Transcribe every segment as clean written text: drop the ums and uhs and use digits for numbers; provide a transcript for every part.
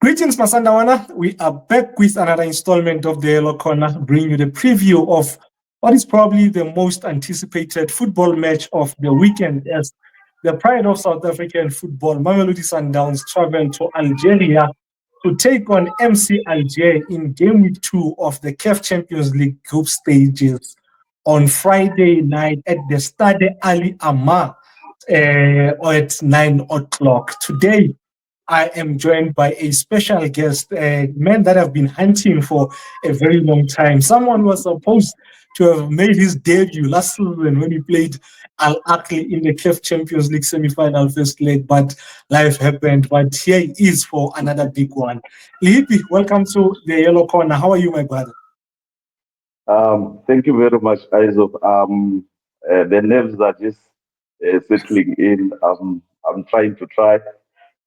Greetings, Masandawana. We are back with another installment of the Yellow Corner, bringing you the preview of what is probably the most anticipated football match of the weekend, as the pride of South African football, Mamelodi Sundowns, travel to Algeria to take on MC Alger in Game Week 2 of the CAF Champions League group stages on Friday night at the Stade Ali Amar at 9 o'clock. Today, I am joined by a special guest, a man that I've been hunting for a very long time. Someone was supposed to have made his debut last season when he played Al Ahly in the CAF Champions League semi-final first leg, but life happened. But here he is for another big one. Lihipi, welcome to the Yellow Corner. How are you, my brother? Thank you very much, Isaac. The nerves are just settling in. I'm trying to try,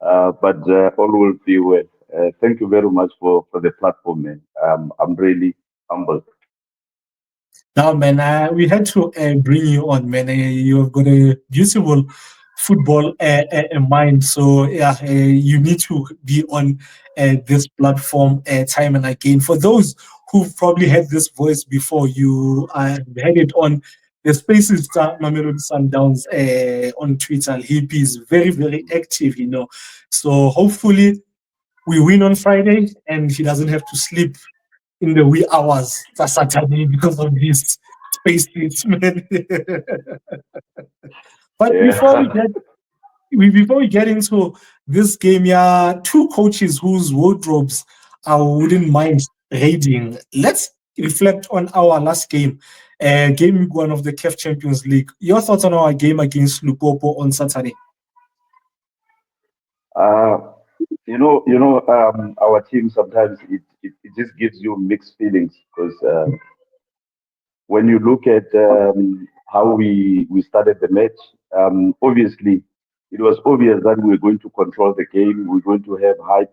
but all will be well. Thank you very much for the platform, man. I'm really humbled. Now, man, we had to bring you on, man. You have got a beautiful football mind. So, yeah, you need to be on this platform time and again. For those who've probably had this voice before, you had it on the Spaces Mamelodi Sundowns on Twitter. He is very, very active, you know. So, hopefully, we win on Friday and he doesn't have to sleep in the wee hours for Saturday because of these space needs, man. But Yeah. before we get into this game, yeah, two coaches whose wardrobes I wouldn't mind raiding. Let's reflect on our last game, game week 1 of the CAF Champions League. Your thoughts on our game against Lupopo on Saturday? uh, our team sometimes it just gives you mixed feelings because when you look at how we started the match, obviously it was obvious that we were going to control the game. We're going to have high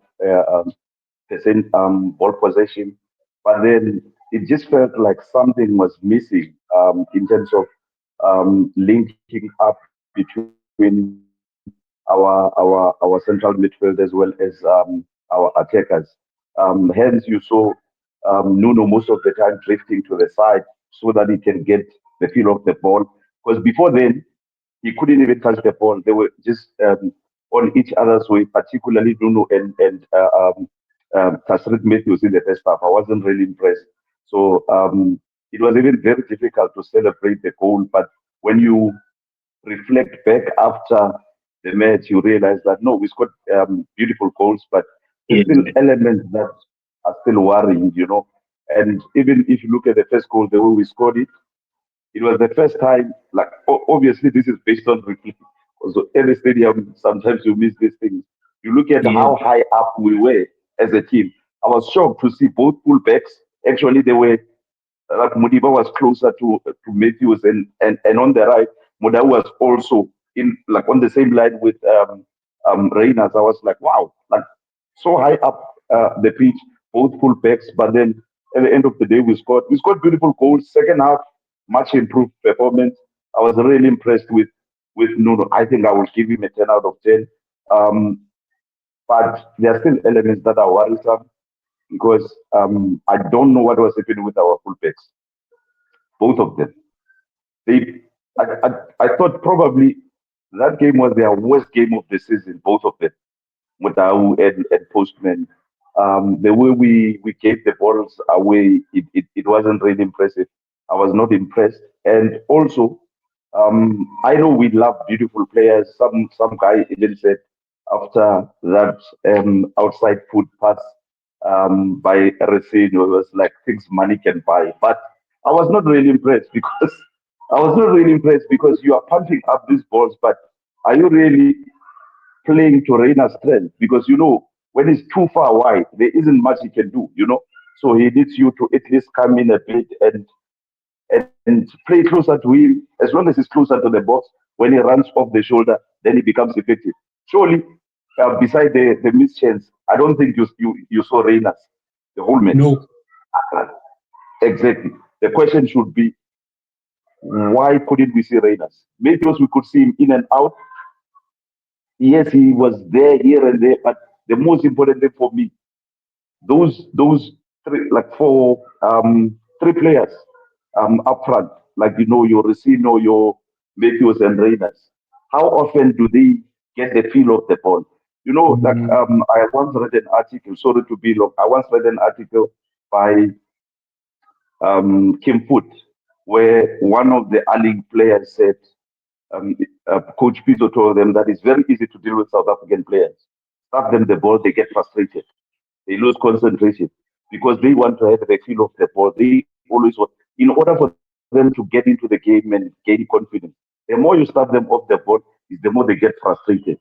percent ball possession, but then it just felt like something was missing in terms of linking up between our central midfield as well as our attackers. Hence, you saw Nuno most of the time drifting to the side so that he can get the feel of the ball. Because before then, he couldn't even touch the ball. They were just on each other's way, particularly Nuno and Tasrit Matthews in the first half. I wasn't really impressed. So it was even very difficult to celebrate the goal. But when you reflect back after the match, you realize that no, we scored beautiful goals, but there's still elements that are still worrying. And even if you look at the first goal, the way we scored it was the first time. Like obviously, this is based on replay. So every stadium, sometimes you miss these things. You look at Yeah. how high up we were as a team. I was shocked to see both fullbacks. Actually, they were like Mudiba was closer to Matthews, and on the right, Muda was also in like on the same line with Reyners. I was like, wow, like so high up the pitch, both full backs. But then at the end of the day, we scored beautiful goals. Second half, much improved performance. I was really impressed with Nuno. I think I will give him a 10 out of 10. Um, but there are still elements that are worrisome because I don't know what was happening with our fullbacks, both of them. They, I thought probably that game was their worst game of the season, both of them, Mutau and Postman. The way we gave the balls away, it wasn't really impressive. I was not impressed. And also, I know we love beautiful players. Some guy even said after that outside foot pass by Resino, it was like things money can buy. But I was not really impressed because you are pumping up these balls, but are you really playing to Reina's strength? Because when he's too far wide, there isn't much he can do. So he needs you to at least come in a bit and play closer to him. As long as he's closer to the box, when he runs off the shoulder, then he becomes effective. Surely, beside the missed chance, I don't think you saw Reyners the whole match. No. Exactly. The question should be, why couldn't we see Reyners? Maybe because we could see him in and out. Yes, he was there here and there, but the most important thing for me, those three, like four, three players up front, like your Racino, your Matthews and Reyners. How often do they get the feel of the ball? Like Mm, I once read an article. Sorry to be long. I once read an article by Kim Foot, where one of the A-League players said, um, Coach Pizzo told them that it's very easy to deal with South African players. Start them the ball, they get frustrated, they lose concentration because they want to have the feel of the ball. They always want, in order for them to get into the game and gain confidence. The more you start them off the ball, is the more they get frustrated.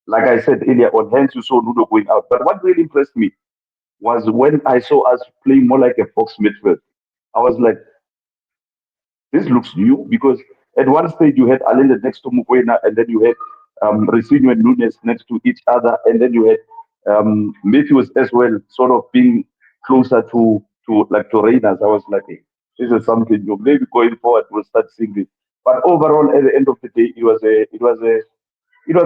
Like I said earlier on, hence you saw Ludo going out. But what really impressed me was when I saw us playing more like a box midfield. I was like, this looks new because at one stage you had Alenda next to Mukwena, and then you had Ricino and Nunes next to each other, and then you had Matthews as well, sort of being closer to Reyners. I was like, hey, this is something new. Maybe going forward we'll start seeing this. But overall, at the end of the day, it was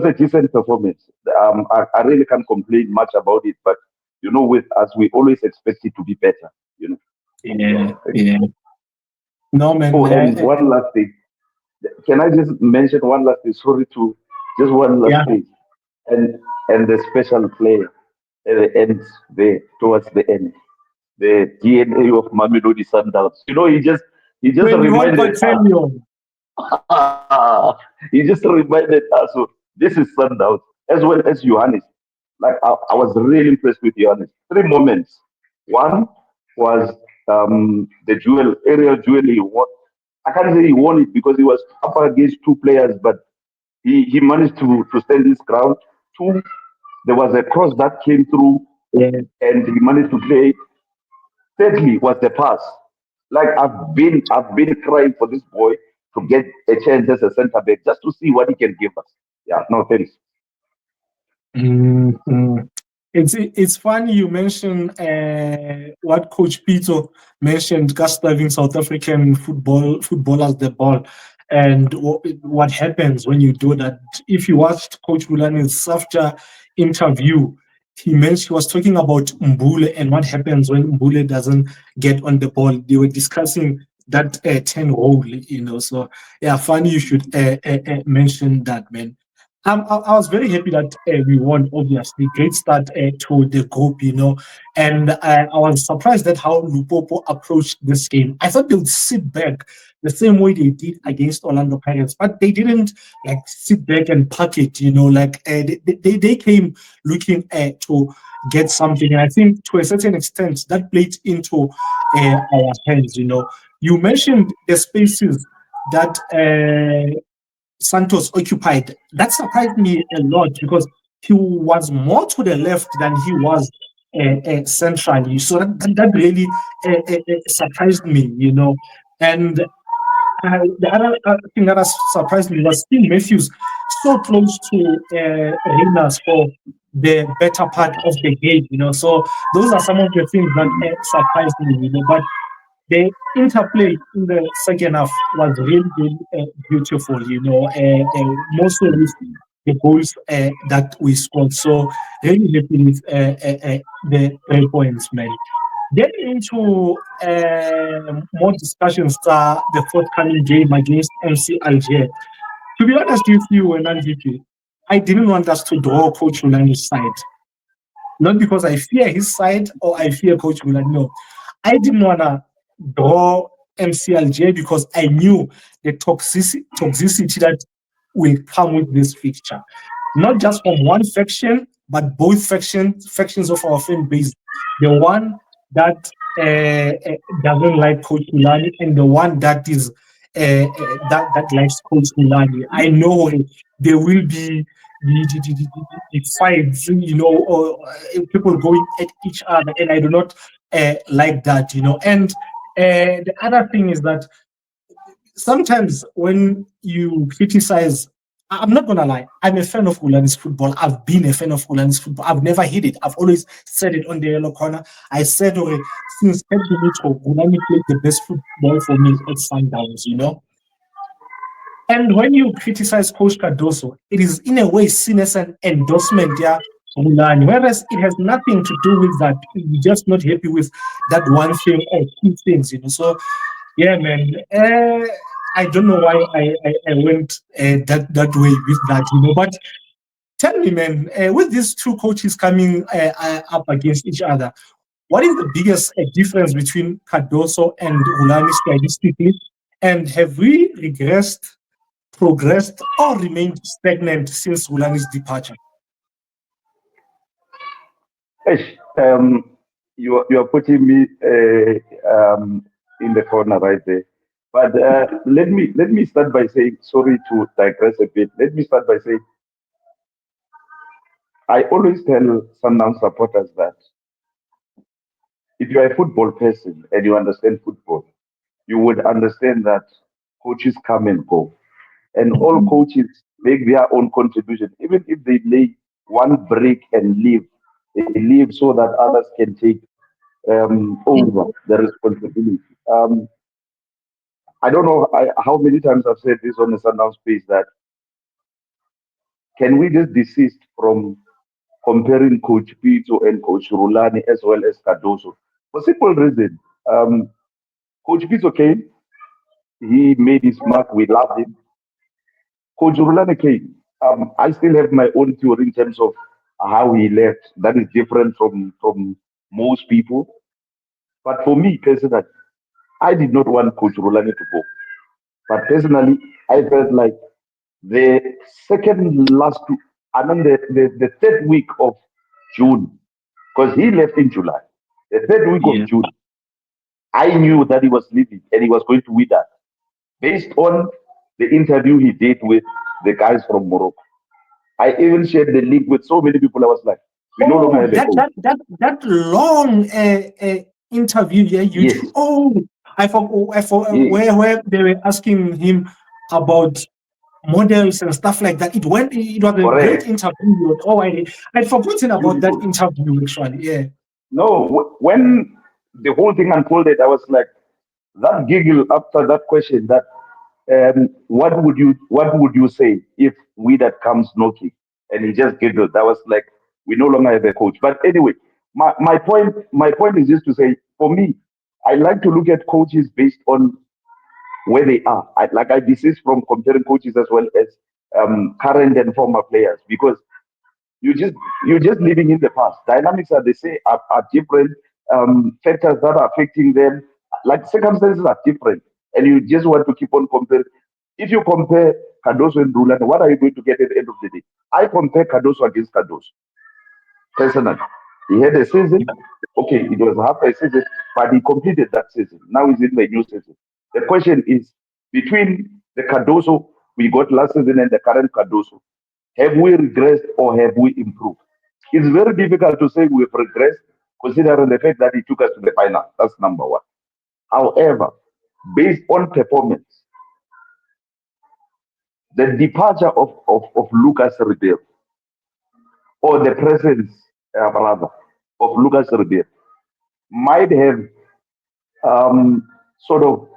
a decent performance. I really can't complain much about it, but with us, we always expect it to be better. yeah, So, yeah. No, man. oh, and one last thing. Can I just mention one last thing? Sorry to just one last Yeah. thing. And the special player at the end there towards the end, the DNA of Mamelodi Sundowns. He just 21 reminded us. battalion. He just reminded us. So this is Sundowns as well as Johannes. Like I was really impressed with Johannes. Three moments. One was the duel, aerial duel he won. I can't say he won it because he was up against two players, but he managed to stand his ground. Two, there was a cross that came through Yeah. and he managed to play. Thirdly was the pass. Like I've been crying for this boy to get a chance as a centre back just to see what he can give us. Yeah, no thanks. Mm. It's funny you mentioned what Coach Pito mentioned, giving South African footballers the ball, and what happens when you do that. If you watched Coach Bulani's after interview, he was talking about Mbule and what happens when Mbule doesn't get on the ball. They were discussing that 10 role, So yeah, funny you should mention that, man. I was very happy that we won, obviously. Great start to the group, And I was surprised at how Lupopo approached this game. I thought they would sit back the same way they did against Orlando Pirates, but they didn't like sit back and pack it, Like they came looking to get something. And I think to a certain extent that played into our hands, You mentioned the spaces that Santos occupied. That surprised me a lot because he was more to the left than he was centrally. So that really surprised me, And the other thing that has surprised me was still Matthews so close to Reyners for the better part of the game, So those are some of the things that surprised me, But the interplay in the second half was really, really beautiful, more so with the goals that we scored. So really happy with the 3 points, man. Getting into more discussions, the forthcoming game against MC Alger. To be honest with you, Nandiki, I didn't want us to draw Coach Ulani's side. Not because I fear his side or I fear Coach Ulani. No, I didn't want to draw MCLJ because I knew the toxicity that will come with this fixture. Not just from one faction, but both factions of our fan base. The one that doesn't like Coach Milani and the one that is that likes Coach Milani. I know there will be the fights, or people going at each other, and I do not like that, And the other thing is that sometimes when you criticize, I'm not gonna lie, I'm a fan of Gulani's football. I've been a fan of Gulani's football. I've never hid it. I've always said it on the yellow corner. I said since Pedro Gulani played the best football for me at Sundowns, And when you criticize Coach Cardoso, it is in a way seen as an endorsement, yeah, Rulani, whereas it has nothing to do with that. You're just not happy with that one thing or two things, So, yeah, man. I don't know why I went that way with that, But tell me, man, with these two coaches coming up against each other, what is the biggest difference between Cardoso and Rulani stylistically? And have we regressed, progressed, or remained stagnant since Rulani's departure? Hey, you are putting me in the corner right there. But let me start by saying, sorry to digress a bit. Let me start by saying I always tell Sundown supporters that if you are a football person and you understand football, you would understand that coaches come and go, and all coaches make their own contribution. Even if they lay one brick and leave, they leave so that others can take over the responsibility. I don't know how many times I've said this on the Sundown space that can we just desist from comparing Coach Pito and Coach Rulani as well as Cardoso? For simple reason. Coach Pito came, he made his mark, we loved him. Coach Rulani came. I still have my own theory in terms of how he left. That is different from most people. But for me personally, I did not want Coach Rulani to go. But personally, I felt like the second last, the third week of June, because he left in July. The third week of Yeah. June, I knew that he was leaving and he was going to win that based on the interview he did with the guys from Morocco. I even shared the link with so many people. I was like, we no longer Oh, have a coach. that long interview, yeah, you Yes, do. Oh, I forgot yes, where they were asking him about models and stuff like that. It was a great correct. interview. Oh, I'd forgotten about that Beautiful. interview actually. Yeah. No, when the whole thing unfolded, I was like, that giggle after that question, that what would you say if we that comes knocking? And he just giggled. That was like, we no longer have a coach. But anyway, my point is just to say, for me, I like to look at coaches based on where they are. I desist from comparing coaches as well as current and former players, because you just you're just living in the past. Dynamics are the same, are different. Factors that are affecting them, like circumstances are different, and you just want to keep on comparing. If you compare Cardoso and Rulan, what are you going to get at the end of the day? I compare Cardoso against Cardoso personally. He had a season, okay, it was half a season, but he completed that season. Now he's in the new season. The question is, between the Cardoso we got last season and the current Cardoso, have we regressed or have we improved? It's very difficult to say we've regressed considering the fact that he took us to the final. That's number one. However, based on performance, the departure of Lucas Ribeiro, or the presence, rather, of Lucas Ribeiro might have sort of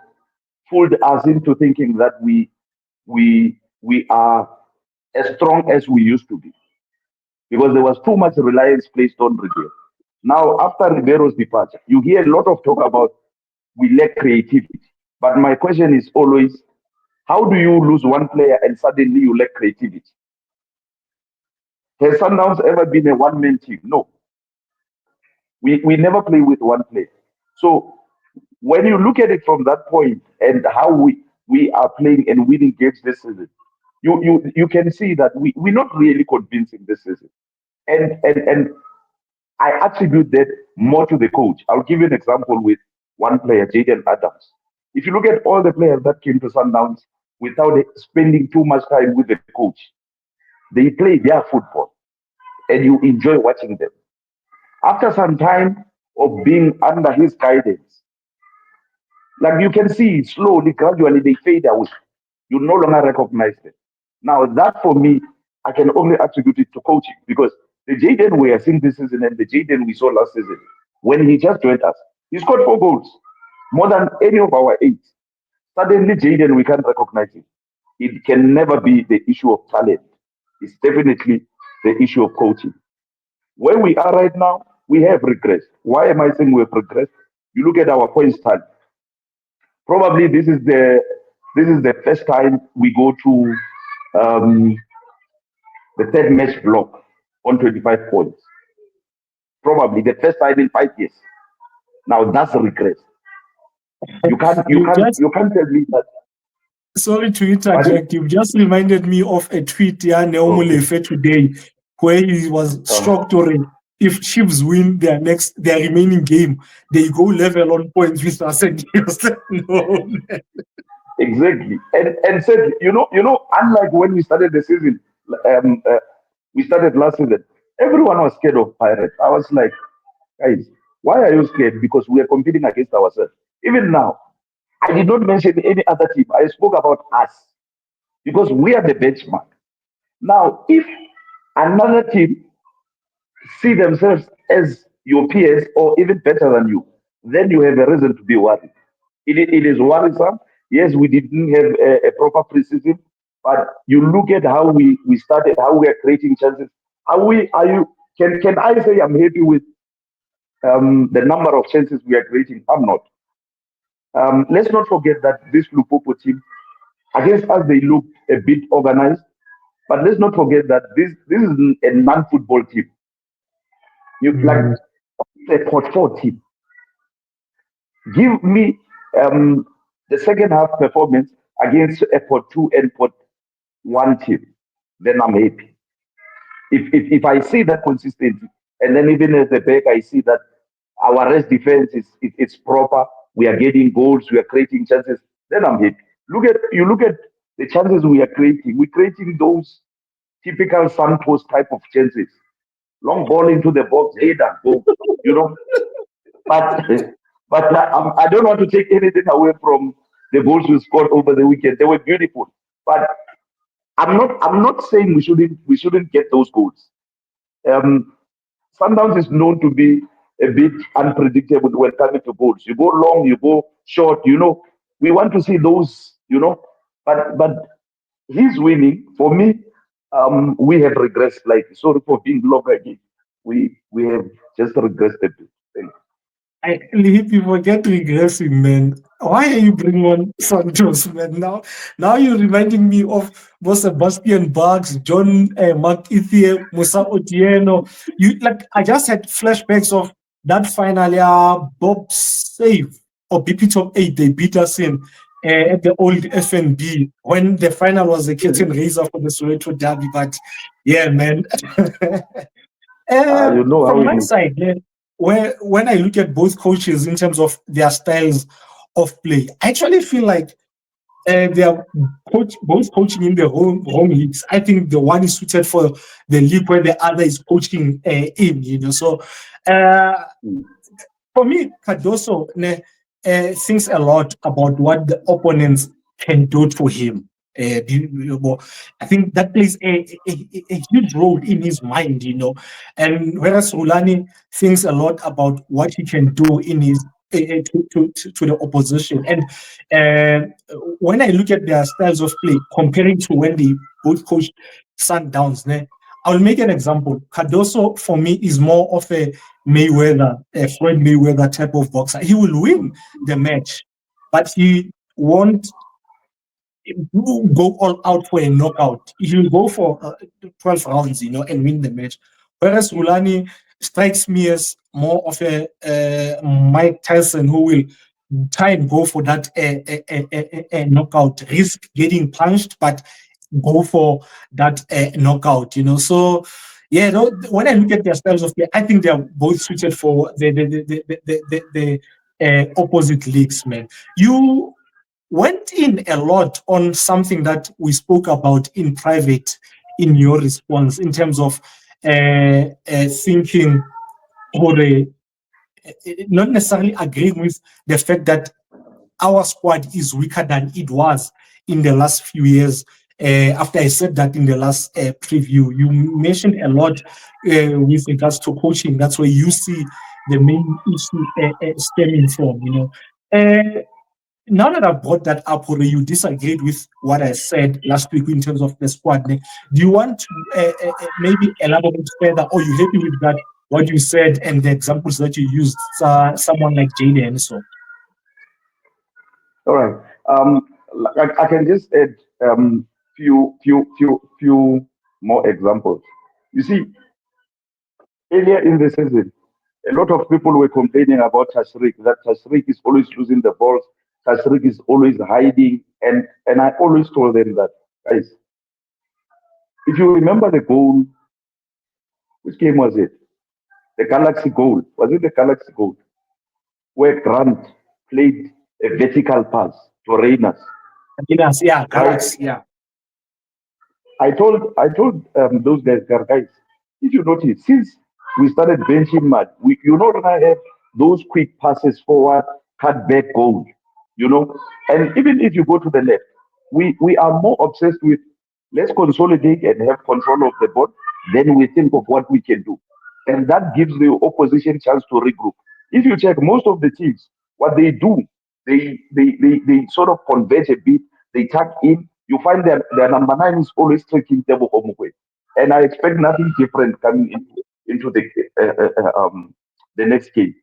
fooled us into thinking that we are as strong as we used to be, because there was too much reliance placed on Ribeiro. Now, after Ribeiro's departure, you hear a lot of talk about we lack creativity. But my question is always, how do you lose one player and suddenly you lack creativity? Has Sundowns ever been a one-man team? No. We never play with one player. So when you look at it from that point and how we are playing and winning games this season, you can see that we're not really convincing this season. And I attribute that more to the coach. I'll give you an example with one player, Jaden Adams. If you look at all the players that came to Sundowns without spending too much time with the coach, they play their football and you enjoy watching them. After some time of being under his guidance, like you can see slowly, gradually, they fade away. You no longer recognize them. Now, that for me, I can only attribute it to coaching, because the Jaden we are seeing this season and the Jaden we saw last season, when he just joined us, he scored 4 goals, more than any of our eight. Suddenly, Jaden, we can't recognize him. It can never be the issue of talent. It's definitely the issue of coaching. Where we are right now, we have regressed. Why am I saying we've regressed? You look at our points tally. Probably this is the first time we go to um, the third match block on 25 points. Probably the first time in 5 years. Now that's a regress. You can't you You can't just, you can't tell me that. sorry to Pardon? interject, you just reminded me of a tweet, yeah, Okay. Neomulefe today, where he was shocked, or if Chiefs win their remaining game, they go level on points with us. And he was like, no, man. Exactly. And said, unlike when we started the season, um, uh, we started last season, everyone was scared of Pirates. I was like, guys, why are you scared? Because we are competing against ourselves. Even now, I did not mention any other team. I spoke about us because we are the benchmark. Now, if another team see themselves as your peers or even better than you, then you have a reason to be worried. It is worrisome. Yes, we didn't have a proper preseason, but you look at how we started, how we are creating chances. Are you? Can I say I'm happy with the number of chances we are creating? I'm not. Let's not forget that this Lupopo team, against us, they looked a bit organized. But let's not forget that this is a non-football team. You like Mm. a pot four team. Give me the second half performance against a pot two and pot one team, then I'm happy. If I see that consistency, and then even at the back I see that our rest defense it's proper, we are getting goals, we are creating chances, then I'm happy. Look at the chances we are creating. We're creating those typical Santos type of chances. Long ball into the box, header, go. You know, but but I don't want to take anything away from the goals we scored over the weekend. They were beautiful, but I'm not saying we shouldn't get those goals. Um, Sundowns is known to be a bit unpredictable when coming to goals. You go long, you go short. We want to see those. But he's winning. For me, we have regressed slightly. Sorry for being long again. We have just regressed a bit. Thank If you forget regressing, man, why are you bringing on Santos, man? Now you're reminding me of both Sebastian Bugs, John Mark Ithie, Musa Otieno. I just had flashbacks of that final, yeah, Bob save or BP Top 8, they beat us in at the old FNB when the final was a you. curtain raiser for the Soweto Derby. But yeah, man. You know how From it my is. side, where when I look at both coaches in terms of their styles of play, I actually feel like they are both coaching in their home leagues. I think the one is suited for the league where the other is coaching in. So uh, Mm. for me, Cardoso thinks a lot about what the opponents can do to him. I think that plays a huge role in his mind. And whereas Rulani thinks a lot about what he can do in his to the opposition. And uh, when I look at their styles of play, comparing to when they both coached Sundowns, I'll make an example. Cardoso, for me, is more of a Floyd Mayweather type of boxer. He will win the match, but he won't go all out for a knockout. He will go for 12 rounds, and win the match. Whereas Rulani strikes me as more of a Mike Tyson who will try and go for that knockout, risk getting punched, but go for that knockout. So yeah, when I look at their styles of play, I think they are both suited for the opposite leagues, man. You went in a lot on something that we spoke about in private in your response in terms of thinking or not necessarily agreeing with the fact that our squad is weaker than it was in the last few years. After I said that in the last preview, you mentioned a lot with regards to coaching. That's where you see the main issue stemming from. Uh, now that I've brought that up, or you disagreed with what I said last week in terms of the squad, do you want to maybe elaborate further, or you happy with that, what you said and the examples that you used, someone like Jaden? So, All right. I can just add few more examples. You see, earlier in the season, a lot of people were complaining about Tashrik, that Tashrik is always losing the balls, Tashrik is always hiding, and I always told them that, guys, if you remember the goal, which game was it? The Galaxy goal. Was it the Galaxy goal? Where Grant played a vertical pass to Reyners, yeah, right? Galaxy, yeah. I told those guys, if you notice, since we started benching Mad, you know, gonna have those quick passes forward, cut back goal, you know. And even if you go to the left, we are more obsessed with let's consolidate and have control of the ball. Then we think of what we can do, and that gives the opposition chance to regroup. If you check most of the teams, what they do, they sort of converge a bit, they tuck in. You find that their number nine is always tricking Tebo Omukwe, and I expect nothing different coming into the next game.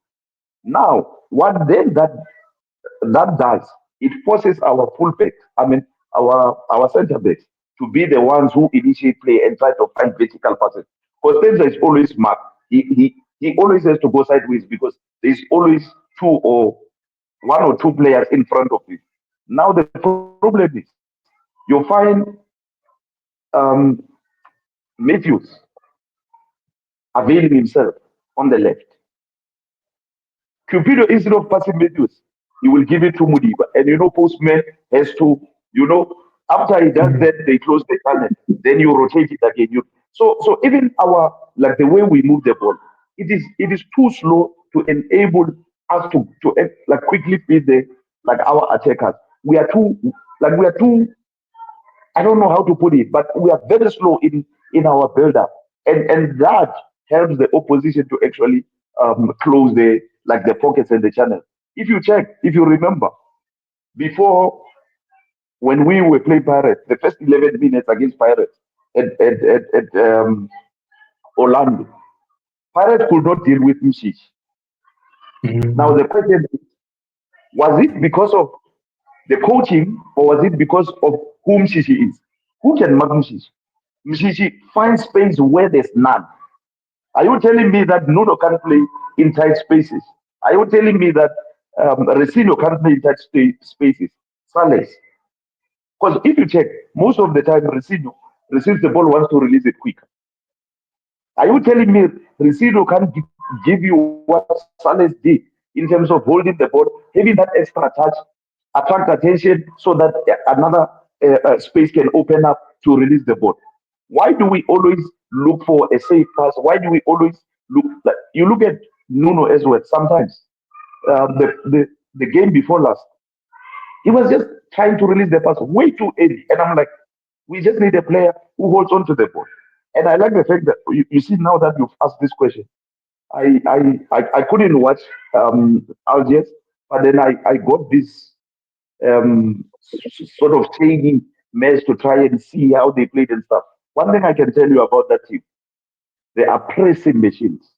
Now, what then that does, it forces our fullback, I mean our centre backs, to be the ones who initiate play and try to find vertical passes. Because Spencer is always smart. He always has to go sideways because there's always two or one or two players in front of him. Now the problem is you find um, Matthews availing himself on the left. Cupido, instead of passing Matthews, he will give it to Mudiba. And you know, Postman has to, you know, after he does that, they close the channel. Then you rotate it again. So even our like the way we move the ball, it is too slow to enable us to like quickly feed the like our attackers. We are too I don't know how to put it, but we are very slow in our build up, and that helps the opposition to actually close the pockets and the channel. If you check, if you remember, before when we were playing Pirates, the first 11 minutes against Pirates at Orlando, Pirates could not deal with Mshish. Now Mhm. the question is, was it because of the coaching or was it because of who Mshishi is? Who can mark Mshishi? Mshishi finds space where there's none. Are you telling me that Nuno can't play in tight spaces? Are you telling me that Resino can't play in tight spaces? Sales. Because if you check, most of the time Resino receives the ball, wants to release it quick. Are you telling me Resino can give you what Sales did in terms of holding the ball, having that extra touch, attract attention so that another space can open up to release the ball? Why do we always look for a safe pass? Why do we always look like you look at Nuno as well? Sometimes the game before last, he was just trying to release the pass way too early, and I'm like, we just need a player who holds on to the ball. And I like the fact that you see now that you've asked this question, I couldn't watch Algiers, but then I got this sort of training match to try and see how they played and stuff. One thing I can tell you about that team, they are pressing machines.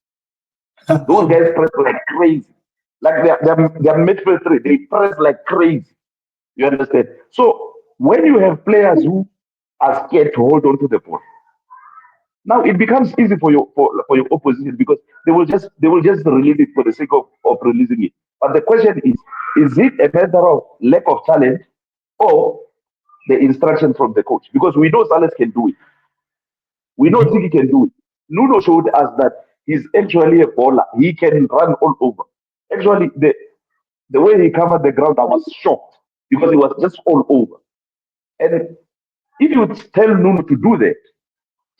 Those guys press like crazy. Like their midfield three, they press like crazy. You understand? So when you have players who are scared to hold on to the ball, now it becomes easy for your opposition because they will just release it for the sake of releasing it. But the question is it a matter of lack of talent or the instruction from the coach? Because we know Salas can do it. We know Mhm. Ziggy can do it. Nuno showed us that he's actually a baller. He can run all over. Actually, the way he covered the ground, I was shocked because he was just all over. And if you tell Nuno to do that,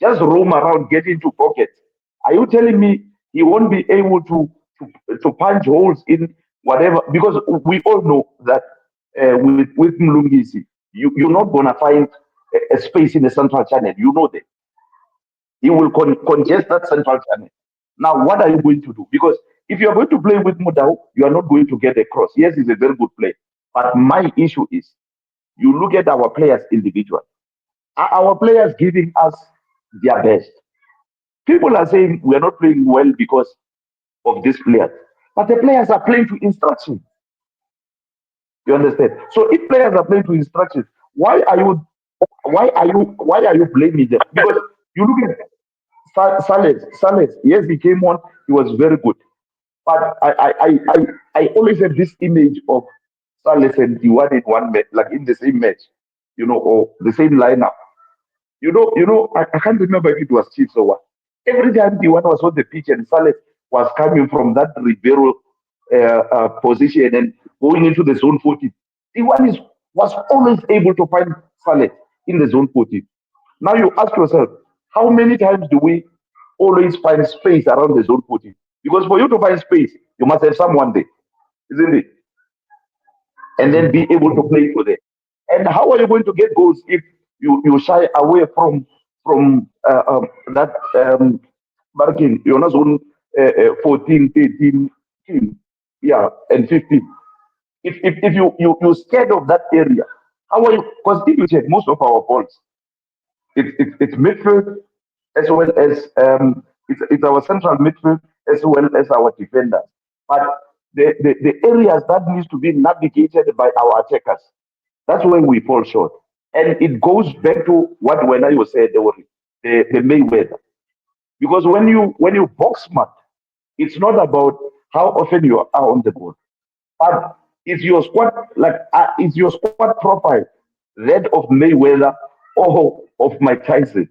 just roam around, get into pockets. Are you telling me he won't be able to punch holes in whatever? Because we all know that with Mlungisi, you're not gonna find a space in the central channel. You know that he will congest that central channel. Now, what are you going to do? Because if you are going to play with Mudau, you are not going to get a cross. Yes, he's a very good player, But my issue is, you look at our players individually. Are our players giving us their best? People are saying we are not playing well because of these players, but the players are playing to instructions. You understand? So if players are playing to instructions, why are you blaming them? Because you look at Salas. Yes, he came on. He was very good. But I always have this image of Salas and Diwan in one match, like in the same match, or the same lineup. I can't remember if it was Chiefs or what. Every time Diwan was on the pitch and Salas was coming from that Ribeiro position and going into the zone 14, was always able to find Salas in the zone 14. Now you ask yourself, how many times do we always find space around the zone 14? Because for you to find space, you must have someone there, isn't it? And then be able to play for them. And how are you going to get goals if you shy away from that marking? You're not zone 14, 13, 15, yeah, and 15. If you're scared of that area, how are you? Because if you check most of our balls, it's midfield as well as it's our central midfield as well as our defenders. But the areas that needs to be navigated by our attackers, that's where we fall short. And it goes back to what when I was said the Mayweather. Because when you box smart, it's not about how often you are on the board, but is your squad profile that of Mayweather or of Mike Tyson?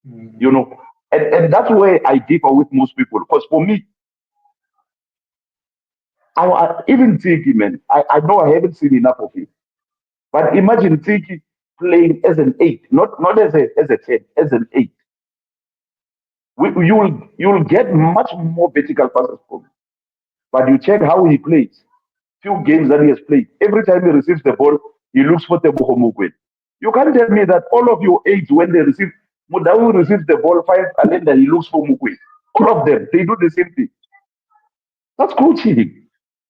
you Mm. know and that's where I differ with most people, because for me, even Tiki, man, I know I haven't seen enough of him, but imagine Tiki playing as an eight, not as a 10, as an eight. You'll get much more vertical passes from him. But you check how he plays. Few games that he has played, every time he receives the ball, he looks for Teboho Mugwen. You can't tell me that all of your eight, when they receive, Mudawi receives the ball, five, and then he looks for Mugwen. All of them, they do the same thing. That's coaching.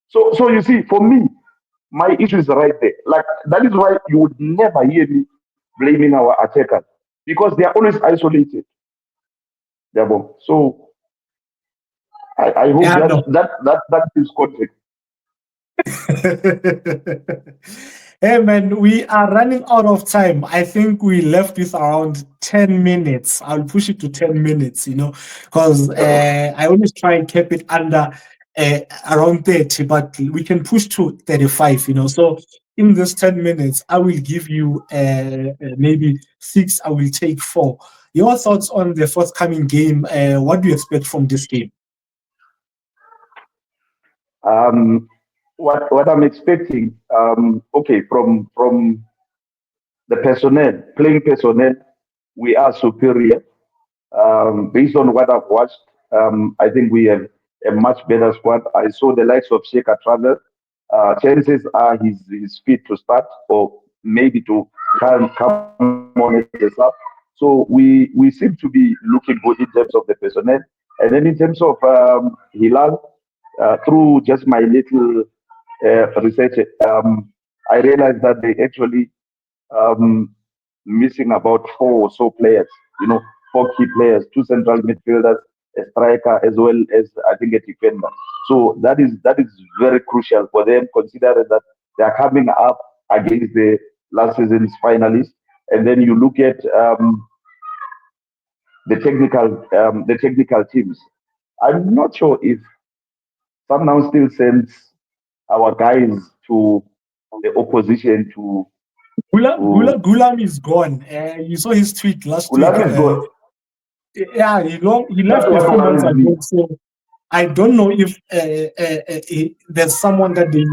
So you see, for me, my issue is right there. Like that is why you would never hear me blaming our attackers, because they are always isolated. Yeah, so I hope Yeah, no. that is context. Hey man, we are running out of time. I think we left with around 10 minutes. I'll push it to 10 minutes, because I always try and keep it under around 30, but we can push to 35, So in this 10 minutes, I will give you maybe six, I will take four. Your thoughts on the forthcoming game? What do you expect from this game? Um, what I'm expecting, okay, from the personnel, playing personnel, we are superior. Based on what I've watched, I think we have a much better squad. I saw the likes of Sheikha Travel. Chances are he's fit to start, or maybe to come on as a sub. So we seem to be looking good in terms of the personnel. And then in terms of Hilal, through just my little research, I realized that they actually um, missing about four or so players, four key players, two central midfielders, a striker, as well as I think a defender. So that is very crucial for them, considering that they are coming up against the last season's finalists. And then you look at the technical teams. I'm not sure if Sundowns still sends our guys to the opposition Gulam is gone. You saw his tweet last week. Gulam is good. Yeah, he That's left a what few months worries ago. me. So I don't know if there's someone that they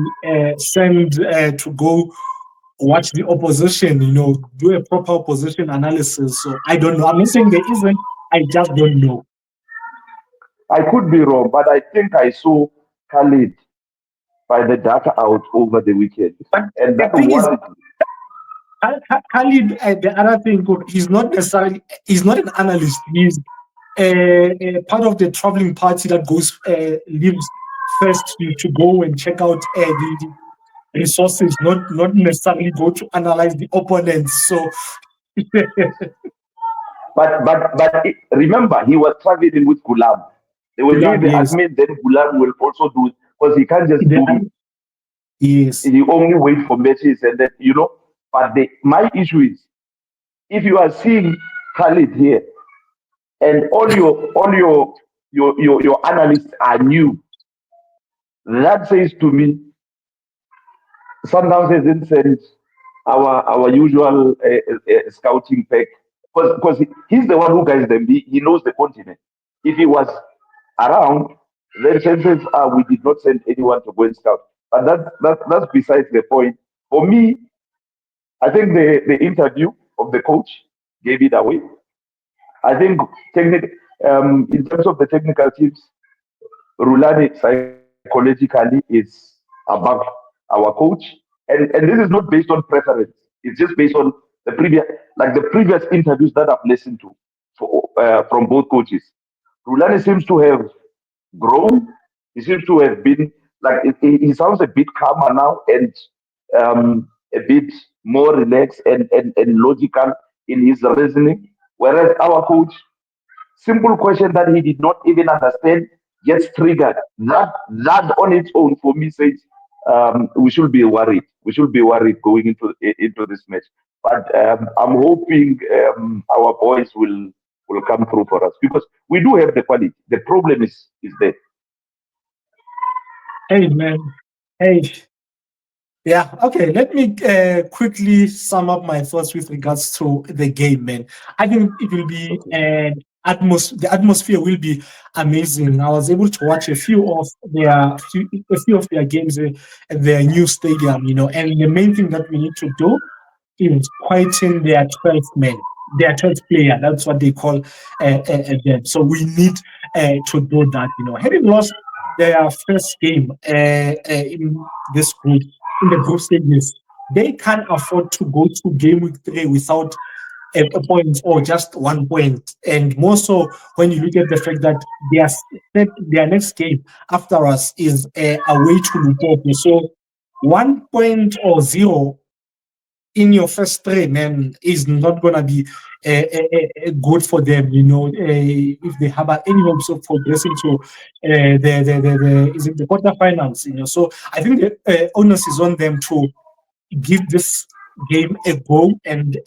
send to go watch the opposition, do a proper opposition analysis. So I don't know. I'm not saying there isn't. I just don't know. I could be wrong, but I think I saw Khalid by the data out over the weekend, But and the that thing is, worried me. Khalid, the other thing, he's not necessarily, he's not an analyst. He's part of the traveling party that goes, leaves first to go and check out resources, not necessarily go to analyze the opponents. So Remember, he was traveling with Gulam. They were doing Gulam, the yes. admin, then Gulam will also do it because he can't just do it. Yes. He only wait for matches and then But my issue is if you are seeing Khalid here and all your analysts are new, that says to me Sundowns hasn't sent our usual scouting pack because he's the one who guides them. He knows the continent. If he was around, then chances are we did not send anyone to go and scout. But that's besides the point. For me, I think the interview of the coach gave it away. I think in terms of the technical teams, Rulani psychologically is above our coach, and this is not based on preference. It's just based on the previous interviews that I've listened to from both coaches. Rulani seems to have grown. He seems to have been he sounds a bit calmer now and a bit more relaxed and logical in his reasoning. Whereas our coach, simple question that he did not even understand gets triggered. That on its own for me says we should be worried. We should be worried going into this match. But I'm hoping our boys will come through for us because we do have the quality. The problem is there. Hey, man. Hey. Yeah, okay. Let me quickly sum up my thoughts with regards to the game, man. I think it will be Okay. the atmosphere will be amazing. I was able to watch a few of their games at their new stadium, and the main thing that we need to do is quieting their 12th man, their 12th player. That's what they call them. So we need to do that. Having lost their first game in this group, in the group stages, they can't afford to go to game week 3 without a point or just 1 point. And more so when you look at the fact that their next game after us is away to Lupopo. So 1 point or zero in your first three, man, is not going to be good for them, if they have any hopes of progressing to is it the quarterfinals, So I think the onus is on them to give this game a go and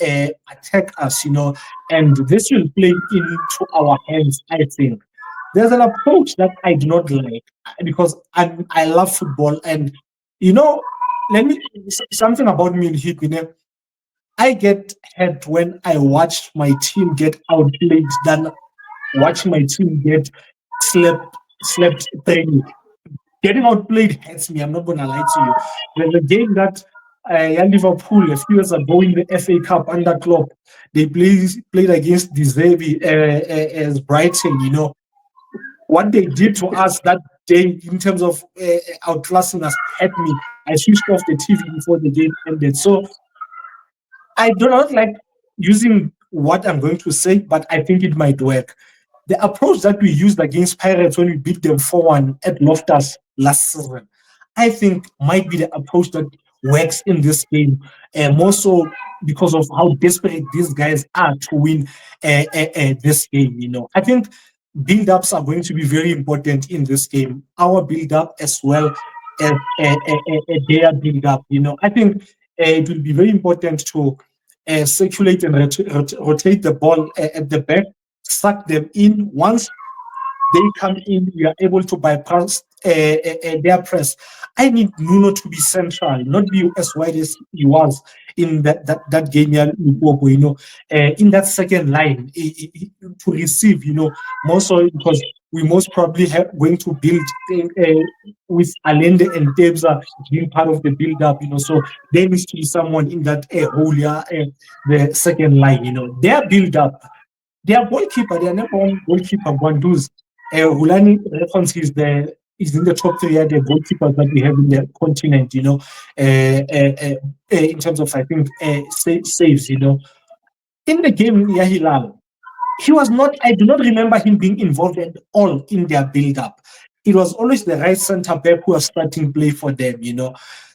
attack us, and this will play into our hands, I think. There's an approach that I do not like because I love football, and you know, let me something about me in hip, I get hurt when I watch my team get outplayed than watch my team get slept training. Getting outplayed hurts me. I'm not gonna lie to you. There's a game that Liverpool a few years ago in the FA Cup under Klopp, they played against De Zerbi as Brighton. What they did to us that day in terms of outclassing us hurt me. I switched off the TV before the game ended. So I do not like using what I'm going to say, but I think it might work. The approach that we used against Pirates when we beat them 4-1 at Loftus last season, I think might be the approach that works in this game, more so because of how desperate these guys are to win this game. I think build-ups are going to be very important in this game. Our build-up as well as their build-up. I think it will be very important to circulate and rotate the ball at the back, suck them in. Once they come in, we are able to bypass their press. I need Nuno to be central, not be as wide as he was in that game here, in that second line to receive, more so because we most probably going to build with Allende and Tebza being part of the build-up, so there needs to be someone in that hole here, the second line, their build-up. Their goalkeeper, their number one goalkeeper, Guanduz, Hulani reckons he's in the top three of the goalkeepers that we have in the continent, in terms of, I think, saves, In the game, Yahilal, he was not, I do not remember him being involved at all in their build-up. it was always the right center back who was starting play for them,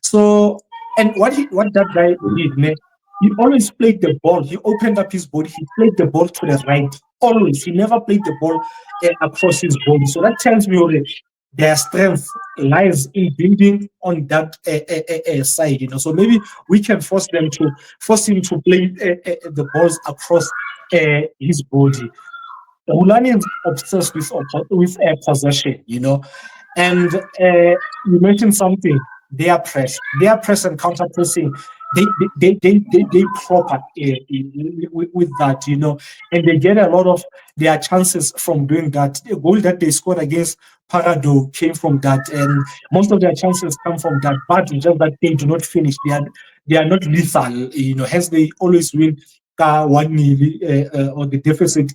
So, and what that guy did, man, he always played the ball. He opened up his body. He played the ball to the right. Always. He never played the ball across his body. So that tells me already their strength lies in building on that side, So maybe we can force him to play the balls across his body. Hulani is obsessed with possession, and you mentioned something. Their press and counter pressing, they proper with that, and they get a lot of their chances from doing that. The goal that they scored against Parado came from that, and most of their chances come from that. But it's just that they do not finish. They are not lethal, Hence, they always win 1-0 or the deficit.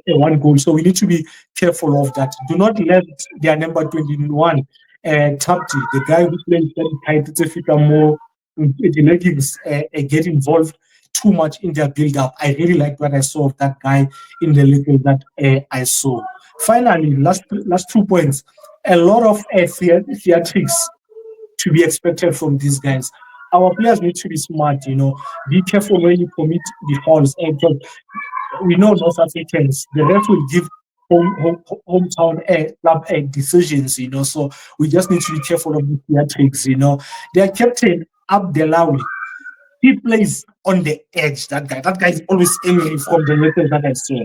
One goal. So we need to be careful of that. Do not let their number 21, Tapti, the guy who plays very tight, more the leggings, get involved too much in their build-up. I really like what I saw of that guy in the little that I saw. Finally, last 2 points. A lot of theatrics to be expected from these guys. Our players need to be smart, Be careful when you commit the fouls. We know North Africans, the rest will give hometown club decisions, So we just need to be careful of the theatrics, Their captain, Abdelawi, he plays on the edge. That guy is always angry from the letters that I saw.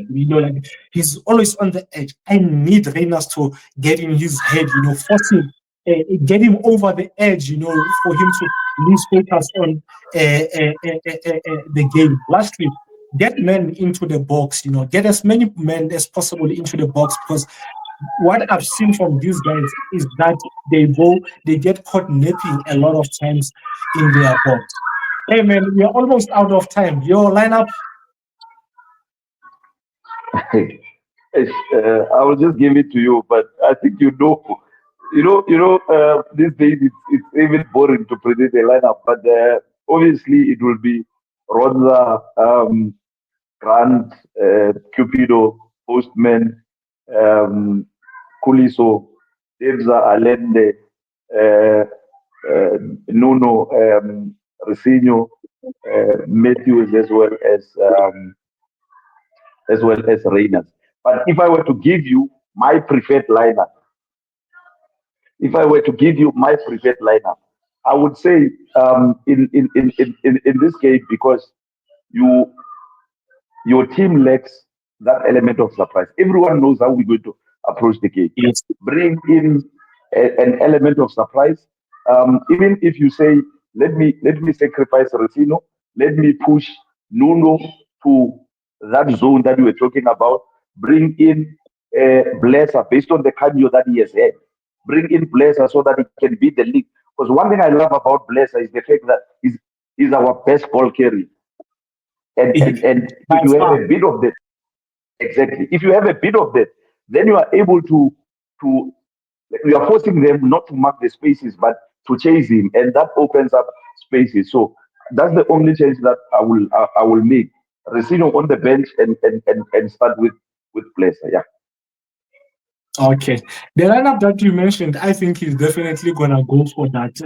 Like he's always on the edge. I need Reyners to get in his head, force him, get him over the edge, for him to lose focus on the game. Lastly, get men into the box, get as many men as possible into the box, because what I've seen from these guys is that they get caught napping a lot of times in their box. Hey man, we are almost out of time. Your lineup? I will just give it to you, but I think these days it's even boring to predict a lineup. But obviously, it will be Ronza, Grant, Cupido, Postman, Kuliso, Devza, Alende, Nuno, Ricino, Matthews, as well as Reyners. But if I were to give you my preferred lineup, I would say in this case, because you your team lacks that element of surprise. Everyone knows how we're going to approach the game. Yes. Bring in an element of surprise. Even if you say, let me sacrifice Racino, let me push Nuno to that zone that we were talking about. Bring in Blesser based on the cardio that he has had. Bring in Blesser so that he can beat the league. Because one thing I love about Blesser is the fact that he's our best ball carrier. And if you have a bit of that, exactly. If you have a bit of that, then you are able to you are forcing them not to mark the spaces, but to chase him, and that opens up spaces. So that's the only change that I will make. Racino on the bench and start with Placer. Yeah. Okay. The lineup that you mentioned, I think he's definitely gonna go for that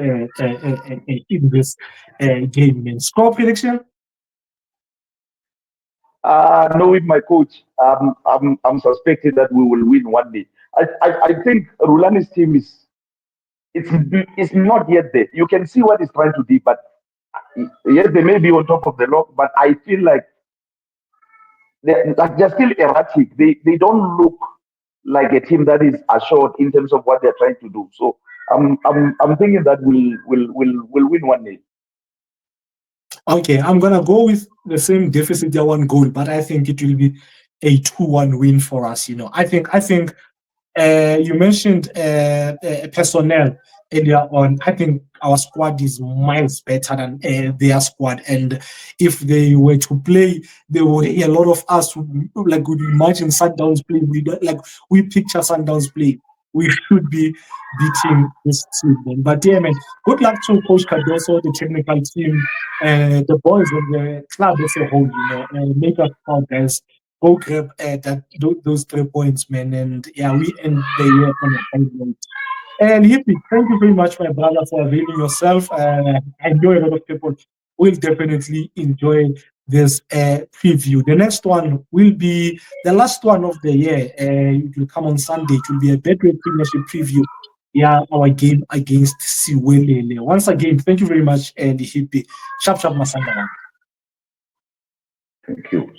in this game. Man. Score prediction? No, with my coach, I'm suspecting that we will win 1-0. I think Rulani's team it's not yet there. You can see what he's trying to do, but yes, they may be on top of the log, but I feel like they're still erratic. They don't look like a team that is assured in terms of what they're trying to do. So I'm thinking that we'll win 1-0. Okay, I'm gonna go with the same deficit, one goal, but I think it will be a 2-1 win for us. I think you mentioned personnel earlier on. I think our squad is miles better than their squad, and if they were to play, there were a lot of us like would imagine Sundowns play. We picture Sundowns play. We should be beating this team. But yeah, man, good luck to Coach Cardoso, the technical team, the boys of the club as a whole. Make us proud, guys. go grab those 3 points, man. And yeah, we end the year on a high note. And Hippie, thank you very much, my brother, for availing yourself. I know a lot of people will definitely enjoy this preview. The next one will be the last one of the year. It will come on Sunday. It will be a Betway Premiership preview. Yeah, our game against Siwelele. Once again, thank you very much, and Hippie. Sharp, sharp, Masanga. Thank you.